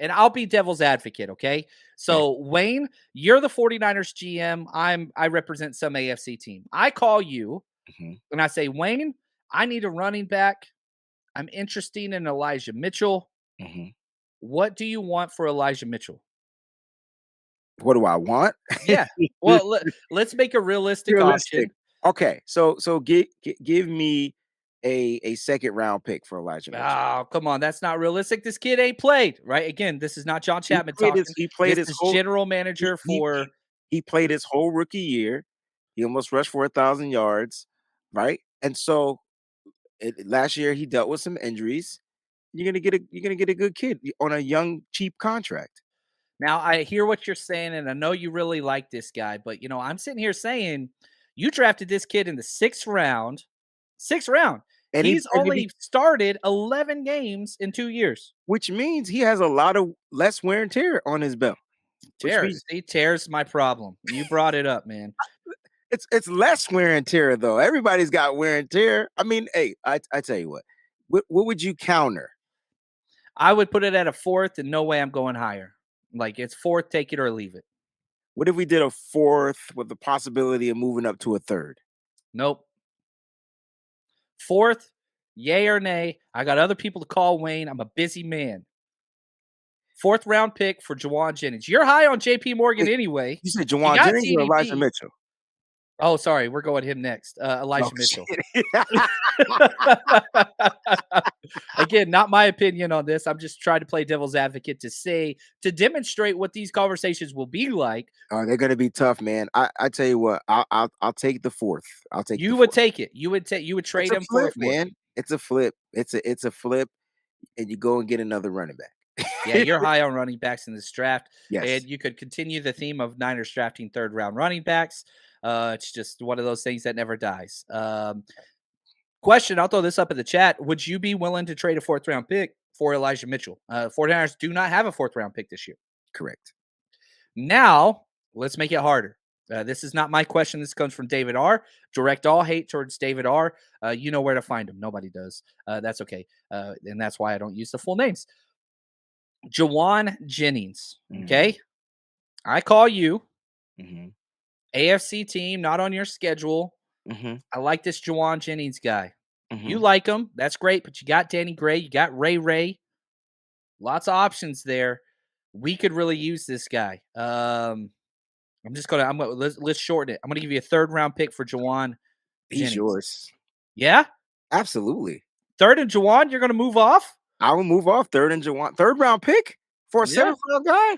and I'll be devil's advocate, okay? Okay. So, Wayne, you're the 49ers GM. I represent some AFC team. I call you Mhm. and I say, "Wayne, I need a running back. I'm interested in Elijah Mitchell. Mhm. What do you want for Elijah Mitchell?" What do I want? Yeah. Well, let's make a realistic Realistic. option. Okay, so give me a second round pick for Elijah Mitchell. Oh, come on. That's not realistic. This kid ain't played, right? Again, this is not John He Chapman played his talking. he played This his is whole general he manager he for he played his whole rookie year. He almost rushed for 1,000 yards, right? And so last year he dealt with some injuries. You're gonna get a good kid on a young cheap contract. now. I hear what you're saying, and I know you really like this guy, but I'm sitting here saying you drafted this kid in the sixth round. Sixth round. And he He's and he only started 11 games in 2 years. which means he has a lot of less wear and tear on his belt. Which Tear. means See, tears my problem. You brought it up, man. it's less wear and tear though. Everybody's got wear and tear. I mean, hey, I tell you what would you counter? I would put it at a fourth, and no way I'm going higher. Like it's fourth, take it or leave it. What if we did a fourth with the possibility of moving up to a third? Nope. Fourth, yay or nay. I got other people to call Wayne. I'm a busy man. Fourth round pick for Jawan Jennings. You're high on JP Morgan Wait, anyway. you said You Jawan got Jennings or Elijah TDP. Mitchell? Oh, sorry. We're going him next. Oh Elijah Mitchell. shit. Again, not my opinion on this. I'm just trying to play devil's advocate to demonstrate what these conversations will be like. Oh, they're gonna be tough, man. I tell you what, I'll take the fourth. I'll take the You would fourth. take it. You would It's trade a him for a flip, fourth. man. It's a flip. It's a flip, and you go and get another running Yeah, back. you're high on running backs in this draft, Yes. and you could continue the theme of Niners drafting third round running backs. It's just one of those things that never dies. Question, I'll throw this up in the chat. Would you be willing to trade a fourth round pick for Elijah Mitchell? 49ers do not have a fourth round pick this year. Correct. Now, let's make it harder. This is not my question. This comes from David R. Direct all hate towards David R. You know where to find him. Nobody does. That's okay. And that's why I don't use the full names. Jawan Jennings. Mhm, Okay. I call you. mhm, AFC team, not on your schedule. mhm, I like this Jawan Jennings guy. You mhm. like him. That's great. But you got Danny Gray. You got Ray Ray. Lots of options there. We could really use this guy. Let's shorten it. I'm gonna give you a third round pick for Jawan He's Jennings. yours. Yeah? Absolutely. Third and Jawan, you're gonna move off? I will move off third and Jawan. Third round pick for a Yeah. seventh round guy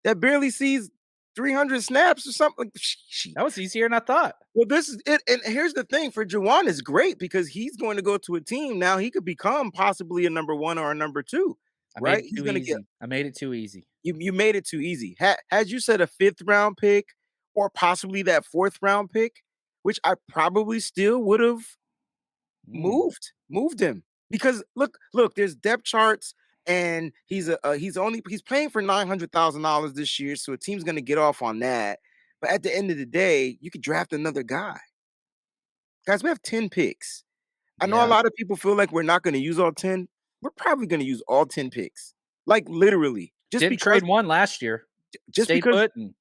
that barely sees 300 snaps or something. That was easier than I thought. Well, this is it. And here's the thing for Jawan is great because he's going to go to a team now. He could become possibly a number one or a number two, I made right? it He's too going to get easy. I made it too easy. you made it too easy. Had you said a fifth round pick or possibly that fourth round pick, which I probably still would have Mm. moved him because look, there's depth charts and he's playing for $900,000 this year, so a team's gonna get off on that. But at the end of the day, you could draft another guy. Guys, we have 10 picks. I know a Yeah. lot of people feel like we're not gonna use all 10. We're probably gonna use all 10 picks. Like literally, Didn't trade one last year. just Stay because put and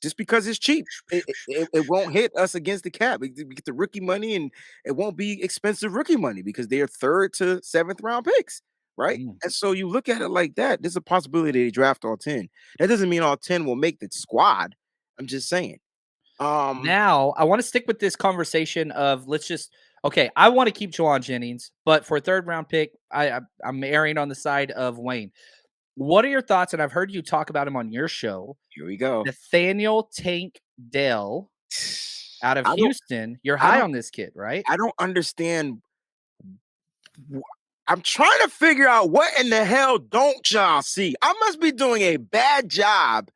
just because it's cheap. It won't hit us against the cap. We get the rookie money, and it won't be expensive rookie money because they are third to seventh round picks, right? mm. And so you look at it like that. There's a possibility they draft all 10. That doesn't mean all 10 will make the squad. I'm just saying. Um, Now, I want to stick with this conversation of okay, I want to keep Jawan Jennings, but for a third round pick, I'm erring on the side of Wayne. What are your thoughts? And I've heard you talk about him on your show, here we go. Nathaniel Tank Dell out of I don't Houston. You're I high don't on this kid, right? I don't understand. wh- I'm trying to figure out what in the hell don't y'all see? I must be doing a bad job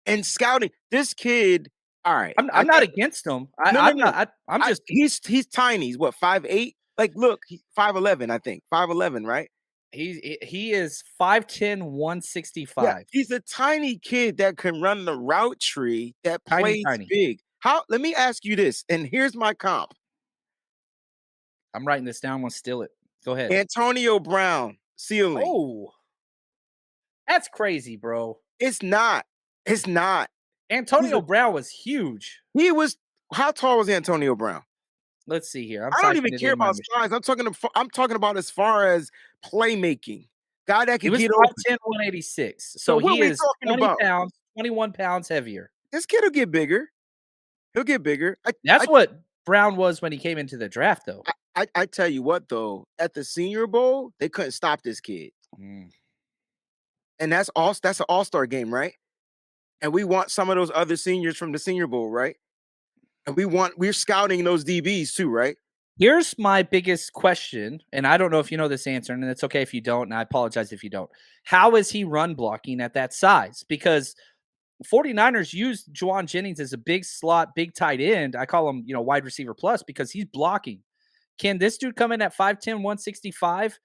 and scouting this kid. All right, I'm not against him. no, no, I'm no. not. I'm just He's tiny. He's what 5'8"? Like, look, he's 5'11", I think 5'11", right? he is 5'10", Yeah, 165. he's a tiny kid that can run the route tree that Tiny, plays tiny. big. How? Let me ask you this, and here's my comp: I'm writing this down. I'm gonna steal it. Go ahead. Antonio Brown ceiling. Oh, That's crazy, bro. It's not. It's not. He's Antonio a Brown was huge. he was how tall was Antonio Brown? Let's see here. I'm I don't even typing it care in my about machine. size. I'm talking about as far as playmaking. Guy that He could was get open. 5'10", 186. So So what he we is talking 20 about? pounds, 21 pounds heavier. This kid'll get bigger. He'll get bigger. That's what Brown was when he came into the draft, though. I tell you what though, at the Senior Bowl, they couldn't stop this kid. Mm. And that's an all-star game, right? And we want some of those other seniors from the Senior Bowl, right? And we're scouting those DBs too, right? Here's my biggest question, and I don't know if you know this answer, and it's okay if you don't, and I apologize if you don't. How is he run blocking at that size? Because 49ers use Juwan Jennings as a big slot, big tight end. I call him, wide receiver plus because he's blocking. Can this dude come in at 5'10", 165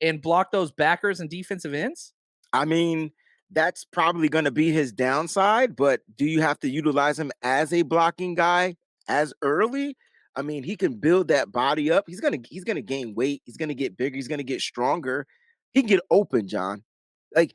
and block those backers and defensive ends? I mean, that's probably going to be his downside, but do you have to utilize him as a blocking guy as early? I mean, he can build that body up. He's gonna gain weight. He's gonna get bigger. He's gonna get stronger. He can get open, John. Like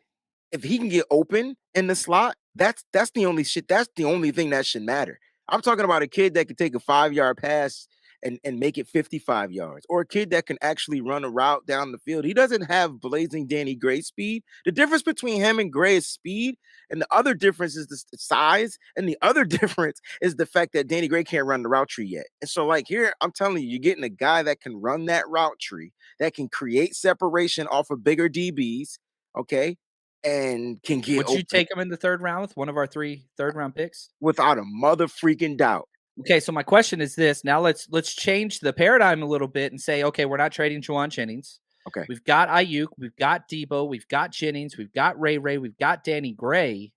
if he can get open in the slot, that's the only shit. That's the only thing that should matter. I'm talking about a kid that could take a 5 yard pass and make it 55 yards, or a kid that can actually run a route down the field. He doesn't have blazing Danny Gray speed. The difference between him and Gray is speed, and the other difference is the size, and the other difference is the fact that Danny Gray can't run the route tree yet. And so, like here, I'm telling you, you're getting a guy that can run that route tree, that can create separation off of bigger DBs, okay, and can get Would you open take him in the third round with one of our 3 third-round picks? without a mother freaking doubt. Okay, so my question is this. Now let's change the paradigm a little bit and say, okay, we're not trading Juwan Jennings. Okay. We've got Ayuk, we've got Debo, we've got Jennings, we've got Ray, we've got Danny Gray.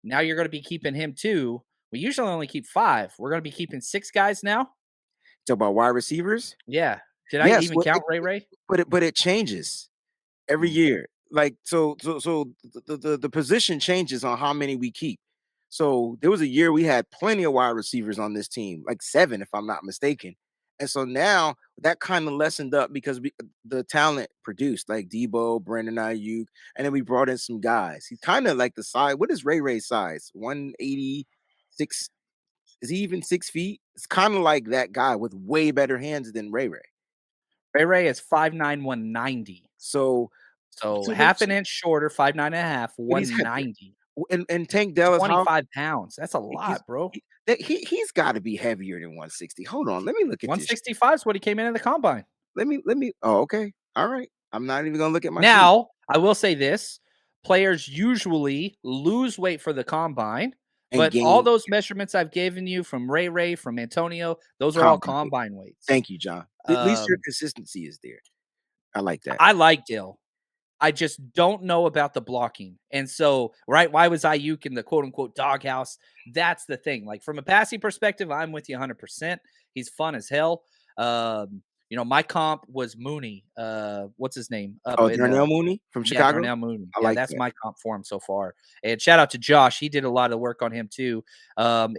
Now you're going to be keeping him too. We usually only keep 5. We're going to be keeping 6 guys now. Talk about wide receivers. Yeah. Did I Yes, even count Ray? but it changes every Mm. year. Like so the position changes on how many we keep. So there was a year we had plenty of wide receivers on this team, like 7 if I'm not mistaken. And so now that kind of lessened up because the talent produced like Debo, Brandon Ayuk, and then we brought in some guys. He's kind of like the size. What is Ray's size? 186. Is he even 6 feet? It's kind of like that guy with way better hands than Ray. Ray is 5'9", 190. So So so the half an inch shorter, 5'9" and a half, but he's heavier. 190. And Tank Dell is how 25 pounds. That's a he's lot, bro. he's got to be heavier than 160. Hold on, let me look at this. 165 is what he came in the combine. Let me. Oh, okay, all right. I'm not even gonna look at my sheet Now, I will say this, players usually lose weight for the combine, and but all gain those measurements I've given you from Ray, from Antonio, those are all combine weight. combine weights. Thank you, John. At least your consistency is there. I like that. I like Dill. I just don't know about the blocking. And so, right, why was Ayuk in the quote unquote doghouse? That's the thing. Like from a passing perspective, I'm with you 100%. He's fun as hell. My comp was Mooney. What's his name? Up Oh, in Darnell Mooney from Yeah, Chicago. Darnell Mooney. I Yeah, like that's that. my comp for him so far. And shout out to Josh. He did a lot of work on him too. And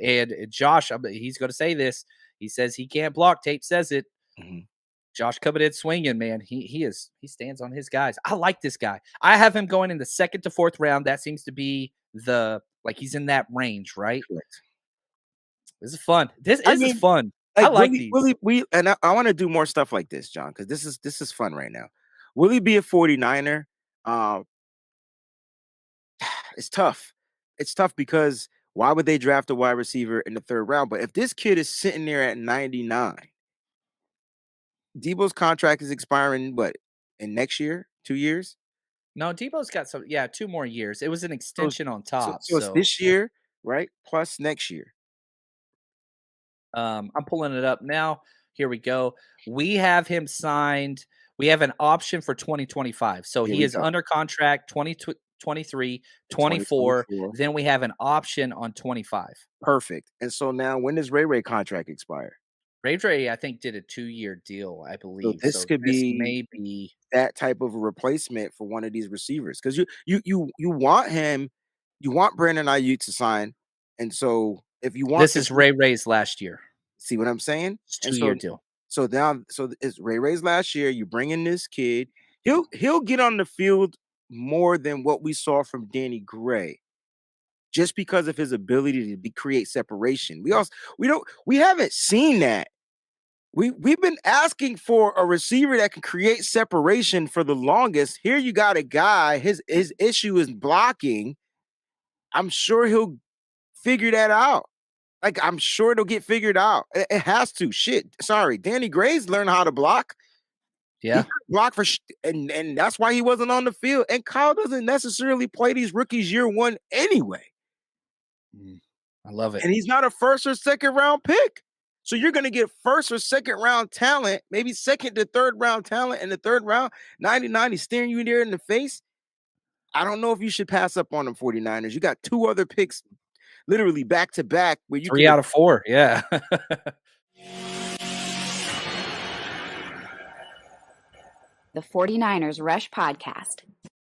Josh, he's going to say this. He says he can't block. Tape says it. Mhm. Josh Coveted swinging, man. He stands on his guys. I like this guy. I have him going in the 2nd to 4th round. That seems to be he's in that range, right? Correct. This is fun. This I is mean, fun. I like, like these. we and I wanna do more stuff like this, John, because this is fun right now. Will he be a 49er? Uh, it's tough. It's tough because why would they draft a wide receiver in the 3rd round? But if this kid is sitting there at 99, Debo's contract is expiring, what, in next year? 2 years? No, Debo's got 2 more years. It was an So extension on so top. so it's So this year, right? Plus next year. I'm pulling it up now. Here we go. We have him signed. We have an option for 2025. So Here he we is go. under contract 2023, In 24. 2024. Then we have an option on 25. Perfect. And so now when does Ray contract expire? Ray, I think, did a 2-year deal, I So believe. this So could this be may be that type of a replacement for one of these receivers because you want him, you want Brandon Ayuk to sign, and so if you want this this, is Ray's last year. see what I'm saying? It's And 2-year deal. so now it's Ray's last year. You bring in this kid, he'll get on the field more than what we saw from Danny Gray, just because of his ability to create separation. We haven't seen that. We've been asking for a receiver that can create separation for the longest. Here you got a guy, his issue is blocking. I'm sure he'll figure that out. Like, I'm sure it'll get figured out. It has to. Shit. Sorry. Danny Gray's learned how to block. He Yeah. could block and that's why he wasn't on the field. And Kyle doesn't necessarily play these rookies year one anyway. I love it. And he's not a first or second round pick. So you're going to get first or second round talent, maybe second to third round talent in the third round. 99, he's staring you there in the face. I don't know if you should pass up on them 49ers. You got two other picks literally back to back where you 3 can. out of 4. Yeah. The 49ers Rush Podcast.